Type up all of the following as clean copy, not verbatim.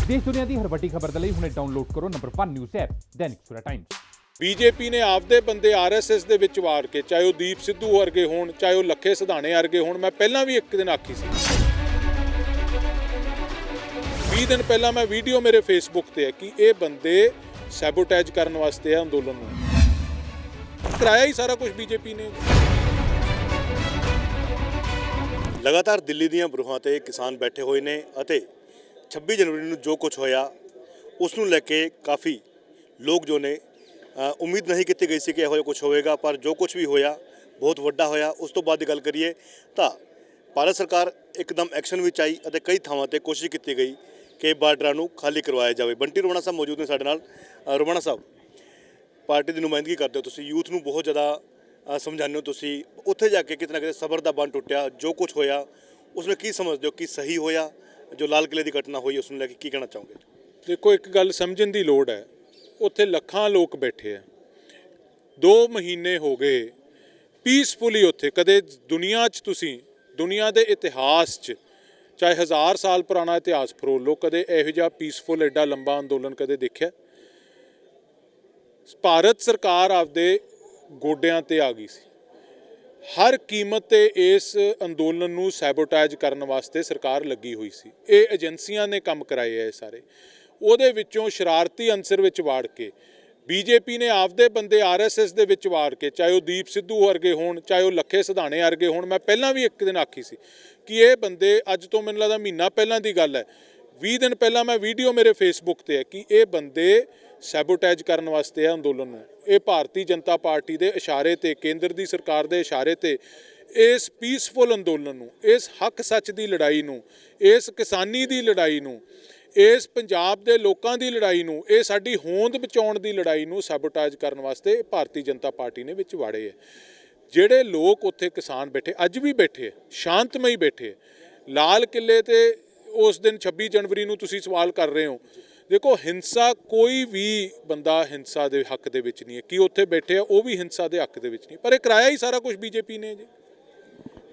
देश दुनिया की हर वड्डी खबर के लिए हुणे डाउनलोड करो number 1 news app Dainik Savera times. BJP ने आपदे बंदे आरएसएस ਦੇ ਵਿੱਚ ਵਾੜ ਕੇ ਚਾਹੇ ਉਹ ਦੀਪ ਸਿੱਧੂ ਵਰਗੇ ਹੋਣ ਚਾਹੇ ਉਹ ਲੱਖੇ ਸਿਧਾਣੇ ਵਰਗੇ ਹੋਣ ਮੈਂ ਪਹਿਲਾਂ ਵੀ ਇੱਕ ਦਿਨ ਆਖੀ ਸੀ 20 ਦਿਨ ਪਹਿਲਾਂ ਮੈਂ ਵੀਡੀਓ ਮੇਰੇ ਫੇਸਬੁੱਕ ਤੇ ਹੈ ਕਿ ਇਹ ਬੰਦੇ ਸੈਬੋਟੇਜ ਕਰਨ ਵਾਸਤੇ ਆ ਅੰਦੋਲਨ ਨੂੰ ਕਰਾਇਆ ਹੀ ਸਾਰਾ ਕੁਝ ਬੀਜੇਪੀ ਨੇ। ਲਗਾਤਾਰ ਦਿੱਲੀ ਦੀਆਂ ਬਰੂਹਾਂ ਤੇ ਕਿਸਾਨ ਬੈਠੇ ਹੋਏ ਨੇ ਅਤੇ 26 ਜਨਵਰੀ ਨੂੰ ਜੋ ਕੁਝ ਹੋਇਆ ਉਸ ਨੂੰ ਲੈ ਕੇ ਕਾਫੀ ਲੋਕ ਜੋ ਨੇ ਉਮੀਦ ਨਹੀਂ ਕੀਤੀ ਗਈ ਸੀ ਕਿ ਇਹੋ ਜਿਹਾ ਕੁਝ ਹੋਵੇਗਾ, ਪਰ ਜੋ ਕੁਝ ਵੀ ਹੋਇਆ ਬਹੁਤ ਵੱਡਾ ਹੋਇਆ। ਉਸ ਤੋਂ ਬਾਅਦ ਦੀ ਗੱਲ ਕਰੀਏ ਤਾਂ ਭਾਰਤ ਸਰਕਾਰ ਇੱਕਦਮ ਐਕਸ਼ਨ ਵਿੱਚ ਆਈ ਅਤੇ ਕਈ ਥਾਵਾਂ ਤੇ ਕੋਸ਼ਿਸ਼ ਕੀਤੀ ਗਈ ਕਿ ਬਾਰਡਰਾਂ ਨੂੰ ਖਾਲੀ ਕਰਵਾਇਆ ਜਾਵੇ। ਬੰਟੀ ਰੋਹਣਾ ਸਾਹਿਬ ਮੌਜੂਦ ਨੇ ਸਾਡੇ ਨਾਲ। ਰੋਹਣਾ ਸਾਹਿਬ, ਪਾਰਟੀ ਦੀ ਨੁਮਾਇੰਦਗੀ ਕਰਦੇ ਹੋ ਤੁਸੀਂ, ਯੂਥ ਨੂੰ ਬਹੁਤ ਜ਼ਿਆਦਾ ਸਮਝਾਉਂਦੇ ਹੋ ਤੁਸੀਂ, ਉੱਥੇ ਜਾ ਕੇ ਕਿਤੇ ਨਾ ਕਿਤੇ ਸਬਰ ਦਾ ਬੰਨ ਟੁੱਟਿਆ, ਜੋ ਕੁਝ ਹੋਇਆ ਉਸ ਨੂੰ ਕੀ ਸਮਝਦੇ ਹੋ ਕਿ ਸਹੀ ਹੋਇਆ? ਜੋ ਲਾਲ ਕਿਲੇ ਦੀ ਘਟਨਾ ਹੋਈ ਉਸ ਨੂੰ ਲੈ ਕੇ ਕੀ ਕਹਿਣਾ ਚਾਹੋਗੇ? ਦੇਖੋ, ਇੱਕ ਗੱਲ ਸਮਝਣ ਦੀ ਲੋੜ ਹੈ, ਉੱਥੇ ਲੱਖਾਂ ਲੋਕ ਬੈਠੇ ਆ, 2 ਮਹੀਨੇ ਹੋ ਗਏ ਪੀਸਫੁਲੀ ਉੱਥੇ। ਕਦੇ ਦੁਨੀਆ 'ਚ ਤੁਸੀਂ ਦੁਨੀਆ ਦੇ ਇਤਿਹਾਸ 'ਚ ਚਾਹੇ 1000 ਸਾਲ ਪੁਰਾਣਾ ਇਤਿਹਾਸ ਫਰੋਲ ਲਓ, ਕਦੇ ਇਹੋ ਜਿਹਾ ਪੀਸਫੁਲ ਐਡਾ ਲੰਬਾ ਅੰਦੋਲਨ ਕਦੇ ਦੇਖਿਆ? ਭਾਰਤ ਸਰਕਾਰ ਆਪਦੇ ਗੋਡਿਆਂ ਤੇ ਆ ਗਈ ਸੀ, ਹਰ ਕੀਮਤ ਤੇ ਇਸ ਅੰਦੋਲਨ ਨੂੰ ਸੈਬੋਟੇਜ ਕਰਨ ਵਾਸਤੇ ਸਰਕਾਰ ਲੱਗੀ ਹੋਈ ਸੀ। ਇਹ ਏਜੰਸੀਆਂ ਨੇ ਕੰਮ ਕਰਾਏ ਆ ਇਹ ਸਾਰੇ। ਉਹਦੇ ਵਿੱਚੋਂ ਸ਼ਰਾਰਤੀ ਅੰਸਰ ਵਿੱਚ ਵਾੜ ਕੇ ਬੀਜੇਪੀ ਨੇ ਆਪਦੇ ਬੰਦੇ ਆਰਐਸਐਸ ਦੇ ਵਿੱਚ ਵਾੜ ਕੇ ਚਾਹੇ ਉਹ ਦੀਪ ਸਿੱਧੂ ਵਰਗੇ ਹੋਣ ਚਾਹੇ ਉਹ ਲੱਖੇ ਸਿਧਾਣੇ ਵਰਗੇ ਹੋਣ ਮੈਂ ਪਹਿਲਾਂ ਵੀ ਇੱਕ ਦਿਨ ਆਖੀ ਸੀ ਕਿ ਇਹ ਬੰਦੇ, ਅੱਜ ਤੋਂ ਮੈਨੂੰ ਲੱਗਦਾ ਮਹੀਨਾ ਪਹਿਲਾਂ ਦੀ ਗੱਲ ਹੈ, 20 ਦਿਨ ਪਹਿਲਾਂ ਮੈਂ ਵੀਡੀਓ ਮੇਰੇ ਫੇਸਬੁੱਕ ਤੇ ਹੈ ਕਿ ਇਹ ਬੰਦੇ ਸੈਬੋਟੇਜ ਕਰਨ ਵਾਸਤੇ ਆ ਅੰਦੋਲਨ ਨੂੰ। ਇਹ ਭਾਰਤੀ ਜਨਤਾ ਪਾਰਟੀ ਦੇ ਇਸ਼ਾਰੇ ਤੇ, ਕੇਂਦਰ ਦੀ ਸਰਕਾਰ ਦੇ ਇਸ਼ਾਰੇ ਤੇ ਇਸ ਪੀਸਫੁਲ ਅੰਦੋਲਨ ਨੂੰ, ਇਸ ਹੱਕ ਸੱਚ ਦੀ ਲੜਾਈ ਨੂੰ, ਇਸ ਕਿਸਾਨੀ ਦੀ ਲੜਾਈ ਨੂੰ, ਇਸ ਪੰਜਾਬ ਦੇ ਲੋਕਾਂ ਦੀ ਲੜਾਈ ਨੂੰ, ਇਹ ਸਾਡੀ ਹੋਂਦ ਬਚਾਉਣ ਦੀ ਲੜਾਈ ਨੂੰ ਸੈਬੋਟੇਜ ਕਰਨ ਵਾਸਤੇ ਭਾਰਤੀ ਜਨਤਾ ਪਾਰਟੀ ਨੇ ਵਿੱਚ ਵਾੜੇ ਹੈ। ਜਿਹੜੇ ਲੋਕ ਉੱਥੇ ਕਿਸਾਨ ਬੈਠੇ, ਅੱਜ ਵੀ ਬੈਠੇ, ਸ਼ਾਂਤਮਈ ਬੈਠੇ, ਲਾਲ ਕਿਲੇ ਤੇ ਉਸ ਦਿਨ 26 ਜਨਵਰੀ ਨੂੰ ਤੁਸੀਂ ਸਵਾਲ ਕਰ ਰਹੇ ਹੋ। ਦੇਖੋ, ਹਿੰਸਾ, ਕੋਈ ਵੀ ਬੰਦਾ ਹਿੰਸਾ ਦੇ ਹੱਕ ਦੇ ਵਿੱਚ ਨਹੀਂ ਹੈ। ਕੀ ਉੱਥੇ ਬੈਠੇ ਆ ਉਹ ਵੀ ਹਿੰਸਾ ਦੇ ਹੱਕ ਦੇ ਵਿੱਚ ਨਹੀਂ, ਪਰ ਇਹ ਕਰਾਇਆ ਹੀ ਸਾਰਾ ਕੁਝ ਬੀਜੇਪੀ ਨੇ ਜੀ।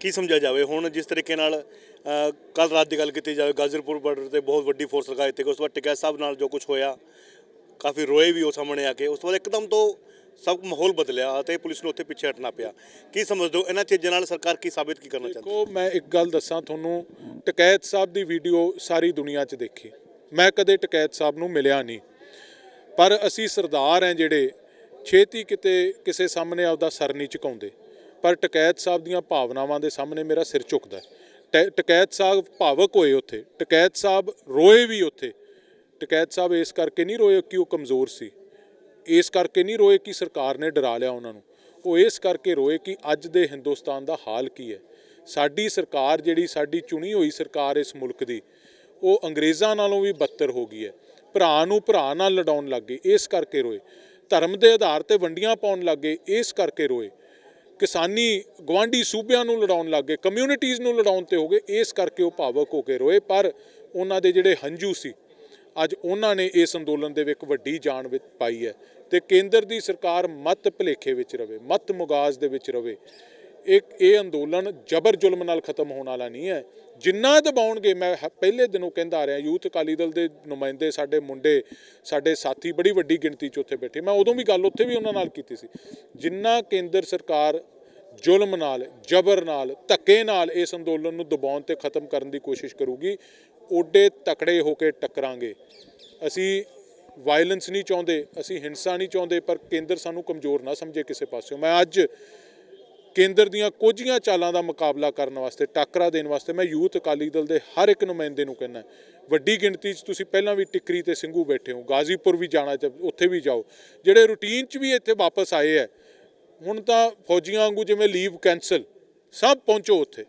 ਕੀ ਸਮਝਿਆ ਜਾਵੇ ਹੁਣ ਜਿਸ ਤਰੀਕੇ ਨਾਲ ਕੱਲ ਰਾਤ ਦੀ ਗੱਲ ਕੀਤੀ ਜਾਵੇ, ਗਾਜ਼ੀਪੁਰ ਬਾਰਡਰ ਤੇ ਬਹੁਤ ਵੱਡੀ ਫੋਰਸ ਲਗਾਈ ਦਿੱਤੀ ਗਈ, ਉਸ ਤੋਂ ਬਾਅਦ ਟਿਕੈਤ ਸਾਹਿਬ ਨਾਲ ਜੋ ਕੁਝ ਹੋਇਆ ਕਾਫੀ ਰੋਏ ਵੀ ਉਹ ਸਾਹਮਣੇ ਆ ਕੇ, ਉਸ ਤੋਂ ਬਾਅਦ ਇੱਕਦਮ ਤੋਂ ਸਭ ਮਾਹੌਲ ਬਦਲਿਆ ਅਤੇ ਪੁਲਿਸ ਨੂੰ ਉੱਥੇ ਪਿੱਛੇ ਹਟਣਾ ਪਿਆ। ਕੀ ਸਮਝਦੇ ਹੋ ਇਹਨਾਂ ਚੀਜ਼ਾਂ ਨਾਲ ਸਰਕਾਰ ਕੀ ਸਾਬਿਤ ਕੀ ਕਰਨਾ ਚਾਹੁੰਦੀ? ਦੇਖੋ, ਮੈਂ ਇੱਕ ਗੱਲ ਦੱਸਾਂ ਤੁਹਾਨੂੰ, ਟਿਕੈਤ ਸਾਹਿਬ ਦੀ ਵੀਡੀਓ ਸਾਰੀ ਦੁਨੀਆ 'ਚ ਦੇਖੀ, ਮੈਂ ਕਦੇ ਟਿਕੈਤ ਸਾਹਿਬ ਨੂੰ ਮਿਲਿਆ ਨਹੀਂ, ਪਰ ਅਸੀਂ ਸਰਦਾਰ ਹਾਂ ਜਿਹੜੇ ਛੇਤੀ ਕਿਤੇ ਕਿਸੇ ਸਾਹਮਣੇ ਆਪਦਾ ਸਰ ਨਹੀਂ ਝੁਕਾਉਂਦੇ, ਪਰ ਟਿਕੈਤ ਸਾਹਿਬ ਦੀਆਂ ਭਾਵਨਾਵਾਂ ਦੇ ਸਾਹਮਣੇ ਮੇਰਾ ਸਿਰ ਝੁਕਦਾ। ਟਿਕੈਤ ਸਾਹਿਬ ਭਾਵਕ ਹੋਏ ਉੱਥੇ, ਟਿਕੈਤ ਸਾਹਿਬ ਰੋਏ ਵੀ ਉੱਥੇ। ਟਿਕੈਤ ਸਾਹਿਬ ਇਸ ਕਰਕੇ ਨਹੀਂ ਰੋਏ ਕਿ ਉਹ ਕਮਜ਼ੋਰ ਸੀ, ਇਸ ਕਰਕੇ ਨਹੀਂ ਰੋਏ ਕਿ ਸਰਕਾਰ ਨੇ ਡਰਾ ਲਿਆ ਉਹਨਾਂ ਨੂੰ, ਉਹ ਇਸ ਕਰਕੇ ਰੋਏ ਕਿ ਅੱਜ ਦੇ ਹਿੰਦੁਸਤਾਨ ਦਾ ਹਾਲ ਕੀ ਹੈ। ਸਾਡੀ ਸਰਕਾਰ, ਜਿਹੜੀ ਸਾਡੀ ਚੁਣੀ ਹੋਈ ਸਰਕਾਰ ਇਸ ਮੁਲਕ ਦੀ, ਉਹ ਅੰਗਰੇਜ਼ਾਂ ਨਾਲੋਂ ਵੀ ਬੱਤਰ ਹੋ ਗਈ ਹੈ। ਭਰਾ ਨੂੰ ਭਰਾ ਨਾਲ ਲੜਾਉਣ ਲੱਗ ਗਏ, ਇਸ ਕਰਕੇ ਰੋਏ। ਧਰਮ ਦੇ ਆਧਾਰ ਤੇ ਵੰਡੀਆਂ ਪਾਉਣ ਲੱਗ ਗਏ, ਇਸ ਕਰਕੇ ਰੋਏ। ਕਿਸਾਨੀ ਗਵਾਂਢੀ ਸੂਬਿਆਂ ਨੂੰ ਲੜਾਉਣ ਲੱਗ ਗਏ, ਕਮਿਊਨਿਟੀਜ਼ ਨੂੰ ਲੜਾਉਣ ਤੇ ਹੋ ਗਏ, ਇਸ ਕਰਕੇ ਉਹ ਭਾਵਕ ਹੋ ਕੇ ਰੋਏ। ਪਰ ਉਹਨਾਂ ਦੇ ਜਿਹੜੇ ਹੰਝੂ ਸੀ, ਅੱਜ ਉਹਨਾਂ ਨੇ ਇਸ ਅੰਦੋਲਨ ਦੇ ਵਿੱਚ ਵੱਡੀ ਜਾਨ ਵਿੱਚ ਪਾਈ ਹੈ। ਤੇ ਕੇਂਦਰ ਦੀ ਸਰਕਾਰ ਮਤ ਭੁਲੇਖੇ ਵਿੱਚ ਰਵੇ, ਮਤ ਮੁਗਾਜ਼ ਦੇ ਵਿੱਚ ਰਵੇ। ਇਹ ਅੰਦੋਲਨ ਜ਼ਬਰ ਜ਼ੁਲਮ ਨਾਲ ਖਤਮ ਹੋਣ ਵਾਲਾ ਨਹੀਂ ਹੈ। ਜਿੰਨਾ ਦਬਾਉਣਗੇ, ਮੈਂ ਪਹਿਲੇ ਦਿਨੋਂ ਕਹਿੰਦਾ ਆ ਰਿਹਾ, ਯੂਥ ਅਕਾਲੀ ਦਲ ਦੇ ਨੁਮਾਇੰਦੇ, ਸਾਡੇ ਮੁੰਡੇ, ਸਾਡੇ ਸਾਥੀ ਬੜੀ ਵੱਡੀ ਗਿਣਤੀ 'ਚ ਉੱਥੇ ਬੈਠੇ, ਮੈਂ ਉਦੋਂ ਵੀ ਗੱਲ ਉੱਥੇ ਵੀ ਉਹਨਾਂ ਨਾਲ ਕੀਤੀ ਸੀ। ਜਿੰਨਾ ਕੇਂਦਰ ਸਰਕਾਰ ਜ਼ੁਲਮ ਨਾਲ, ਜ਼ਬਰ ਨਾਲ, ਧੱਕੇ ਨਾਲ ਇਸ ਅੰਦੋਲਨ ਨੂੰ ਦਬਾਉਣ ਤੇ ਖਤਮ ਕਰਨ ਦੀ ਕੋਸ਼ਿਸ਼ ਕਰੂਗੀ, ਓਡੇ ਤਕੜੇ ਹੋ ਕੇ ਟੱਕਰਾਂਗੇ। ਅਸੀਂ ਵਾਇਲੈਂਸ ਨਹੀਂ ਚਾਹੁੰਦੇ, ਅਸੀਂ ਹਿੰਸਾ ਨਹੀਂ ਚਾਹੁੰਦੇ, ਪਰ ਕੇਂਦਰ ਸਾਨੂੰ ਕਮਜ਼ੋਰ ਨਾ ਸਮਝੇ ਕਿਸੇ ਪਾਸਿਓਂ। ਮੈਂ ਅੱਜ ਕੇਂਦਰ ਦੀਆਂ ਕੋਝੀਆਂ ਚਾਲਾਂ ਦਾ ਮੁਕਾਬਲਾ ਕਰਨ ਵਾਸਤੇ, ਟਾਕਰਾ ਦੇਣ ਵਾਸਤੇ ਮੈਂ ਯੂਥ ਅਕਾਲੀ ਦਲ ਦੇ ਹਰ ਇੱਕ ਨੁਮਾਇੰਦੇ ਨੂੰ ਕਹਿੰਦਾ, ਵੱਡੀ ਗਿਣਤੀ 'ਚ ਤੁਸੀਂ ਪਹਿਲਾਂ ਵੀ ਟਿੱਕਰੀ ਤੇ ਸਿੰਘੂ ਬੈਠੇ ਹੋ, ਗਾਜ਼ੀਪੁਰ ਵੀ ਜਾਣਾ, ਉੱਥੇ ਵੀ ਜਾਓ। ਜਿਹੜੇ ਰੂਟੀਨ 'ਚ ਵੀ ਇੱਥੇ ਵਾਪਸ ਆਏ ਹੈ, ਹੁਣ ਤਾਂ ਫੌਜੀਆਂ ਵਾਂਗੂ ਜਿਵੇਂ ਲੀਵ ਕੈਂਸਲ, ਸਭ ਪਹੁੰਚੋ ਉੱਥੇ,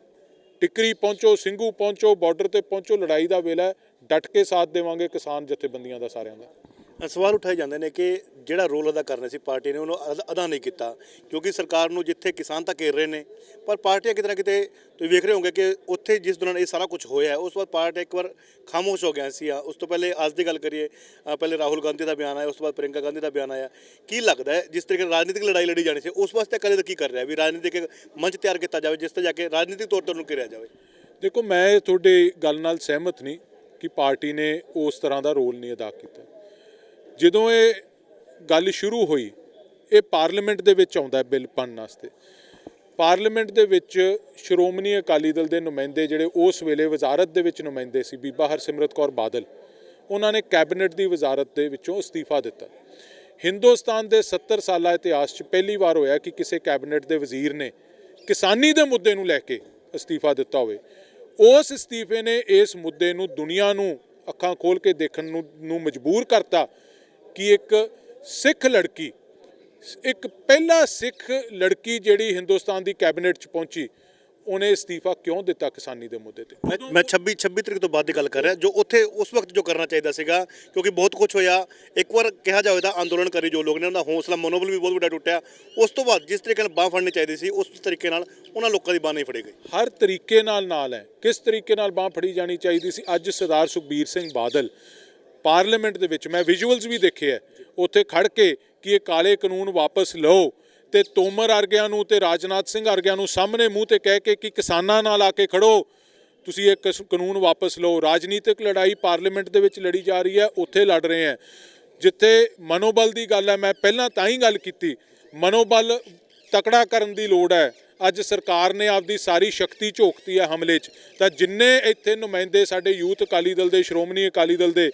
ਟਿੱਕਰੀ ਪਹੁੰਚੋ, ਸਿੰਘੂ ਪਹੁੰਚੋ, ਬਾਰਡਰ ਤੇ ਪਹੁੰਚੋ। ਲੜਾਈ ਦਾ ਵੇਲਾ, ਡਟ ਕੇ ਸਾਥ ਦੇਵਾਂਗੇ ਕਿਸਾਨ ਜਥੇਬੰਦੀਆਂ ਦਾ, ਸਾਰਿਆਂ ਦਾ। ਸਵਾਲ ਉਠਾਏ ਜਾਂਦੇ ਨੇ ਕਿ ਜਿਹੜਾ ਰੋਲ ਅਦਾ ਕਰਨਾ ਸੀ ਪਾਰਟੀ ਨੇ ਉਹਨੂੰ ਅਦਾ ਨਹੀਂ ਕੀਤਾ, ਕਿਉਂਕਿ ਸਰਕਾਰ ਨੂੰ ਜਿੱਥੇ ਕਿਸਾਨ ਤਾਂ ਘੇਰ ਰਹੇ ਨੇ, ਪਰ ਪਾਰਟੀਆਂ ਕਿਤੇ ਨਾ ਕਿਤੇ ਤੁਸੀਂ ਵੇਖ ਰਹੇ ਹੋਗੇ ਕਿ ਉੱਥੇ ਜਿਸ ਦੌਰਾਨ ਇਹ ਸਾਰਾ ਕੁਝ ਹੋਇਆ ਉਸ ਤੋਂ ਬਾਅਦ ਪਾਰਟੀ ਇੱਕ ਵਾਰ ਖਾਮੋਸ਼ ਹੋ ਗਿਆ ਸੀ। ਉਸ ਤੋਂ ਪਹਿਲੇ ਅੱਜ ਦੀ ਗੱਲ ਕਰੀਏ, ਪਹਿਲੇ ਰਾਹੁਲ ਗਾਂਧੀ ਦਾ ਬਿਆਨ ਆਇਆ, ਉਸ ਤੋਂ ਬਾਅਦ ਪ੍ਰਿੰਕਾ ਗਾਂਧੀ ਦਾ ਬਿਆਨ ਆਇਆ। ਕੀ ਲੱਗਦਾ ਹੈ ਜਿਸ ਤਰੀਕੇ ਨਾਲ ਰਾਜਨੀਤਿਕ ਲੜਾਈ ਲੜੀ ਜਾਣੀ ਸੀ, ਉਸ ਵਾਸਤੇ ਕਦੇ ਕੀ ਕਰ ਰਿਹਾ ਵੀ ਰਾਜਨੀਤਿਕ ਮੰਚ ਤਿਆਰ ਕੀਤਾ ਜਾਵੇ ਜਿਸ ਤੇ ਜਾ ਕੇ ਰਾਜਨੀਤਿਕ ਤੌਰ ਤੇ ਉਹਨੂੰ ਘੇਰਿਆ ਜਾਵੇ? ਦੇਖੋ, ਮੈਂ ਤੁਹਾਡੀ ਗੱਲ ਨਾਲ ਸਹਿਮਤ ਨਹੀਂ ਕਿ ਪਾਰਟੀ ਨੇ ਉਸ ਤਰ੍ਹਾਂ ਦਾ ਰੋਲ ਨਹੀਂ ਅਦਾ ਕੀਤਾ। ਜਦੋਂ ਇਹ ਗੱਲ ਸ਼ੁਰੂ ਹੋਈ, ਇਹ ਪਾਰਲੀਮੈਂਟ ਦੇ ਵਿੱਚ ਆਉਂਦਾ ਬਿੱਲ ਬਣਨ ਵਾਸਤੇ। ਪਾਰਲੀਮੈਂਟ ਦੇ ਵਿੱਚ ਸ਼੍ਰੋਮਣੀ ਅਕਾਲੀ ਦਲ ਦੇ ਨੁਮਾਇੰਦੇ ਜਿਹੜੇ ਉਸ ਵੇਲੇ ਵਜ਼ਾਰਤ ਦੇ ਵਿੱਚ ਨੁਮਾਇੰਦੇ ਸੀ, ਬੀਬਾ ਹਰਸਿਮਰਤ ਕੌਰ ਬਾਦਲ, ਉਹਨਾਂ ਨੇ ਕੈਬਨਿਟ ਦੀ ਵਜ਼ਾਰਤ ਦੇ ਵਿੱਚੋਂ ਅਸਤੀਫਾ ਦਿੱਤਾ। ਹਿੰਦੁਸਤਾਨ ਦੇ 70 ਸਾਲਾ ਇਤਿਹਾਸ 'ਚ ਪਹਿਲੀ ਵਾਰ ਹੋਇਆ ਕਿ ਕਿਸੇ ਕੈਬਨਿਟ ਦੇ ਵਜ਼ੀਰ ਨੇ ਕਿਸਾਨੀ ਦੇ ਮੁੱਦੇ ਨੂੰ ਲੈ ਕੇ ਅਸਤੀਫਾ ਦਿੱਤਾ ਹੋਵੇ। ਉਸ ਅਸਤੀਫੇ ਨੇ ਇਸ ਮੁੱਦੇ ਨੂੰ ਦੁਨੀਆ ਨੂੰ ਅੱਖਾਂ ਖੋਲ੍ਹ ਕੇ ਦੇਖਣ ਨੂੰ ਮਜਬੂਰ ਕਰਤਾ ਕਿ ਇੱਕ ਸਿੱਖ ਲੜਕੀ, ਇੱਕ ਪਹਿਲਾ ਸਿੱਖ ਲੜਕੀ ਜਿਹੜੀ ਹਿੰਦੁਸਤਾਨ ਦੀ ਕੈਬਨਿਟ 'ਚ ਪਹੁੰਚੀ, ਉਹਨੇ ਅਸਤੀਫਾ ਕਿਉਂ ਦਿੱਤਾ ਕਿਸਾਨੀ ਦੇ ਮੁੱਦੇ ਤੇ। ਮੈਂ 26 ਤਰੀਕ ਤੋਂ ਬਾਅਦ ਦੀ ਗੱਲ ਕਰ ਰਿਹਾ, ਜੋ ਉੱਥੇ ਉਸ ਵਕਤ ਜੋ ਕਰਨਾ ਚਾਹੀਦਾ ਸੀਗਾ, ਕਿਉਂਕਿ ਬਹੁਤ ਕੁਝ ਹੋਇਆ। ਇੱਕ ਵਾਰ ਕਿਹਾ ਜਾਵੇ ਤਾਂ ਅੰਦੋਲਨ ਕਰੀ ਜੋ ਲੋਕ ਨੇ, ਉਹਨਾਂ ਦਾ ਹੌਸਲਾ ਮਨੋਬਲ ਵੀ ਬਹੁਤ ਵੱਡਾ ਟੁੱਟਿਆ। ਉਸ ਤੋਂ ਬਾਅਦ ਜਿਸ ਤਰੀਕੇ ਨਾਲ ਬਾਂਹ ਫੜਨੀ ਚਾਹੀਦੀ ਸੀ, ਉਸ ਤਰੀਕੇ ਨਾਲ ਉਹਨਾਂ ਲੋਕਾਂ ਦੀ ਬਾਂਹ ਨਹੀਂ ਫੜੀ ਗਈ। ਹਰ ਤਰੀਕੇ ਨਾਲ ਹੈ, ਕਿਸ ਤਰੀਕੇ ਨਾਲ ਬਾਂਹ ਫੜੀ ਜਾਣੀ ਚਾਹੀਦੀ ਸੀ। ਅੱਜ ਸਰਦਾਰ ਸੁਖਬੀਰ ਸਿੰਘ ਬਾਦਲ ਪਾਰਲੀਮੈਂਟ ਦੇ ਵਿੱਚ, ਮੈਂ ਵਿਜ਼ੂਅਲਸ ਵੀ ਦੇਖੇ ਹੈ, ਉੱਥੇ ਖੜ ਕੇ ਕਿ ਇਹ ਕਾਲੇ ਕਾਨੂੰਨ ਵਾਪਸ ਲਓ, ਤੇ ਤੋਮਰ ਵਰਗਿਆਂ ਨੂੰ ਤੇ ਰਾਜਨਾਥ ਸਿੰਘ ਵਰਗਿਆਂ ਨੂੰ ਸਾਹਮਣੇ ਮੂੰਹ ਤੇ ਕਹਿ ਕੇ ਕਿ ਕਿਸਾਨਾਂ ਨਾਲ ਆ ਕੇ ਖੜੋ, ਤੁਸੀਂ ਇਹ ਕਾਨੂੰਨ ਵਾਪਸ ਲਓ। ਰਾਜਨੀਤਿਕ ਲੜਾਈ ਪਾਰਲੀਮੈਂਟ ਦੇ ਵਿੱਚ ਲੜੀ ਜਾ ਰਹੀ ਹੈ, ਉੱਥੇ ਲੜ ਰਹੇ ਹੈ। ਜਿੱਥੇ ਮਨੋਬਲ ਦੀ ਗੱਲ ਹੈ, ਮੈਂ ਪਹਿਲਾਂ ਤਾਂ ਹੀ ਗੱਲ ਕੀਤੀ, ਮਨੋਬਲ ਤਕੜਾ ਕਰਨ ਦੀ ਲੋੜ ਹੈ। ਅੱਜ ਸਰਕਾਰ ਨੇ ਆਪਦੀ ਸਾਰੀ ਸ਼ਕਤੀ ਝੋਕਤੀ ਹੈ ਹਮਲੇ 'ਚ, ਤਾਂ ਜਿੰਨੇ ਇੱਥੇ ਨੁਮਾਇੰਦੇ ਸਾਡੇ ਯੂਥ ਅਕਾਲੀ ਦਲ ਦੇ, ਸ਼੍ਰੋਮਣੀ ਅਕਾਲੀ ਦਲ ਦੇ,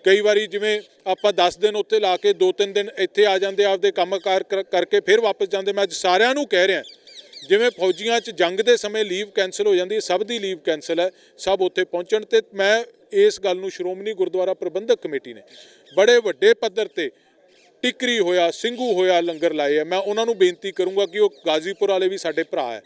ਕਈ ਵਾਰੀ ਜਿਵੇਂ ਆਪਾਂ 10 ਦਿਨ ਉੱਥੇ ਲਾ ਕੇ 2-3 ਦਿਨ ਇੱਥੇ ਆ ਜਾਂਦੇ, ਆਪਦੇ ਕੰਮਕਾਰ ਕਰਕੇ ਫਿਰ ਵਾਪਸ ਜਾਂਦੇ। ਮੈਂ ਅੱਜ ਸਾਰਿਆਂ ਨੂੰ ਕਹਿ ਰਿਹਾ, ਜਿਵੇਂ ਫੌਜੀਆਂ 'ਚ ਜੰਗ ਦੇ ਸਮੇਂ ਲੀਵ ਕੈਂਸਲ ਹੋ ਜਾਂਦੀ, ਸਭ ਦੀ ਲੀਵ ਕੈਂਸਲ ਹੈ, ਸਭ ਉੱਥੇ ਪਹੁੰਚਣ। ਤੇ ਮੈਂ ਇਸ ਗੱਲ ਨੂੰ ਸ਼੍ਰੋਮਣੀ ਗੁਰਦੁਆਰਾ ਪ੍ਰਬੰਧਕ ਕਮੇਟੀ ਨੇ ਬੜੇ ਵੱਡੇ ਪੱਧਰ ਤੇ ਟਿਕਰੀ ਹੋਇਆ, ਸਿੰਘੂ ਹੋਇਆ ਲੰਗਰ ਲਾਏ ਆ। ਮੈਂ ਉਹਨਾਂ ਨੂੰ ਬੇਨਤੀ ਕਰੂੰਗਾ ਕਿ ਉਹ ਗਾਜ਼ੀਪੁਰ ਵਾਲੇ ਵੀ ਸਾਡੇ ਭਰਾ ਹੈ।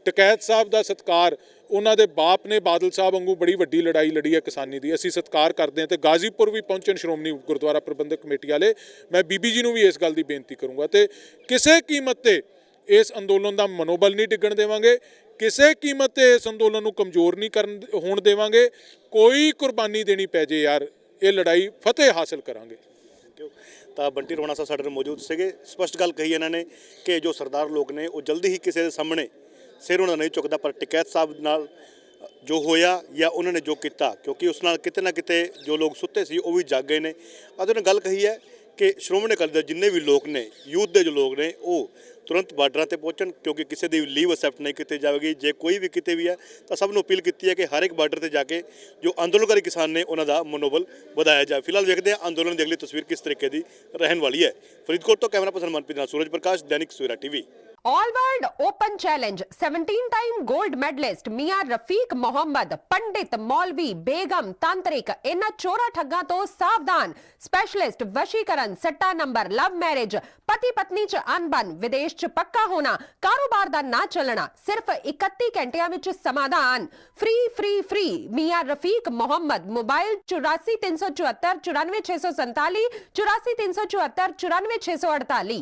ਟਕੈਤ ਸਾਹਿਬ ਦਾ ਸਤਿਕਾਰ, ਉਹਨਾਂ ਦੇ ਬਾਪ ਨੇ ਬਾਦਲ ਸਾਹਿਬ ਵਾਂਗੂ ਬੜੀ ਵੱਡੀ ਲੜਾਈ ਲੜੀ ਹੈ ਕਿਸਾਨੀ ਦੀ, ਅਸੀਂ ਸਤਿਕਾਰ ਕਰਦੇ ਹਾਂ। ਤੇ ਗਾਜ਼ੀਪੁਰ ਵੀ ਪਹੁੰਚਣ ਸ਼੍ਰੋਮਣੀ ਗੁਰਦੁਆਰਾ ਪ੍ਰਬੰਧਕ ਕਮੇਟੀ ਵਾਲੇ। ਮੈਂ ਬੀਬੀ ਜੀ ਨੂੰ ਵੀ ਇਸ ਗੱਲ ਦੀ ਬੇਨਤੀ ਕਰੂੰਗਾ, ਤੇ ਕਿਸੇ ਕੀਮਤ ਤੇ ਇਸ ਅੰਦੋਲਨ ਦਾ ਮਨੋਬਲ ਨਹੀਂ ਡਿੱਗਣ ਦੇਵਾਂਗੇ, ਕਿਸੇ ਕੀਮਤ ਤੇ ਇਸ ਅੰਦੋਲਨ ਨੂੰ ਕਮਜ਼ੋਰ ਨਹੀਂ ਹੋਣ ਦੇਵਾਂਗੇ। ਕੋਈ ਕੁਰਬਾਨੀ ਦੇਣੀ ਪੈ ਜੇ ਯਾਰ, ਇਹ ਲੜਾਈ ਫਤਿਹ ਹਾਸਲ ਕਰਾਂਗੇ। ਤਾਂ ਬੰਟੀ ਰੋਣਾ ਸਾਹਿਬ ਸਾਡੇ ਨਾਲ ਮੌਜੂਦ ਸੀਗੇ। ਸਪਸ਼ਟ ਗੱਲ ਕਹੀ ਇਹਨਾਂ ਨੇ ਕਿ ਜੋ ਸਰਦਾਰ ਲੋਕ ਨੇ ਉਹ ਜਲਦੀ ਹੀ ਕਿਸੇ ਦੇ ਸਾਹਮਣੇ ਸਿਰ ਉਹਨਾਂ ਨਹੀਂ ਚੁੱਕਦਾ, ਪਰ ਟਕੈਤ ਸਾਹਿਬ ਨਾਲ ਜੋ ਹੋਇਆ ਜਾਂ ਉਹਨਾਂ ਨੇ ਜੋ ਕੀਤਾ, ਕਿਉਂਕਿ ਉਸ ਨਾਲ ਕਿਤੇ ਨਾ ਕਿਤੇ ਜੋ ਲੋਕ ਸੁੱਤੇ ਸੀ ਉਹ ਵੀ ਜਾਗ ਗਏ ਨੇ। ਅਤੇ ਉਹਨੇ ਗੱਲ ਕਹੀ ਹੈ ਕਿ ਸ਼੍ਰੋਮਣੀ ਅਕਾਲੀ ਦਲ ਜਿੰਨੇ ਵੀ ਲੋਕ ਨੇ, ਯੂਥ ਦੇ ਜੋ ਲੋਕ ਨੇ, ਉਹ ਤੁਰੰਤ ਬਾਰਡਰਾਂ ਤੇ ਪਹੁੰਚਣ, ਕਿਉਂਕਿ ਕਿਸੇ ਦੀ ਲੀਵ ਅਸੈਪਟ ਨਹੀਂ ਕੀਤੀ ਜਾਵੇਗੀ। ਜੇ ਕੋਈ ਵੀ ਕਿਤੇ ਵੀ ਹੈ ਤਾਂ ਸਭ ਨੂੰ ਅਪੀਲ ਕੀਤੀ ਹੈ ਕਿ ਹਰ ਇੱਕ ਬਾਰਡਰ ਤੇ ਜਾ ਕੇ ਜੋ ਅੰਦੋਲਨਕਾਰੀ ਕਿਸਾਨ ਨੇ ਉਹਨਾਂ ਦਾ ਮਨੋਬਲ ਵਧਾਇਆ ਜਾਏ। ਫਿਲਹਾਲ ਵੇਖਦੇ ਹਾਂ ਅੰਦੋਲਨ ਦੀ ਅਗਲੀ ਤਸਵੀਰ ਕਿਸ ਤਰੀਕੇ ਦੀ ਰਹਿਣ ਵਾਲੀ ਹੈ। ਫਰੀਦਕੋਟ ਤੋਂ ਕੈਮਰਾ ਪਰਸਨ ਮਨਪ੍ਰੀਤ ਨਾਲ Suraj Prakash, Dainik Savera TV. All world open challenge 17 time gold medalist मियां रफीक मोहम्मद, पंडित, मौलवी, बेगम, तांत्रिक, इन्हां चोरा ठग्गां तो सावधान। स्पेशलिस्ट वशीकरण, सट्टा नंबर, लव मैरिज, पति पत्नी च अनबन, विदेश च पक्का होना, कारोबार दा ना चलना, सिर्फ 31 घंटियां विच समाधान। फ्री फ्री फ्री मियां रफीक मोहम्मद। मोबाइल 84 374 94 647, 84 374 94 648।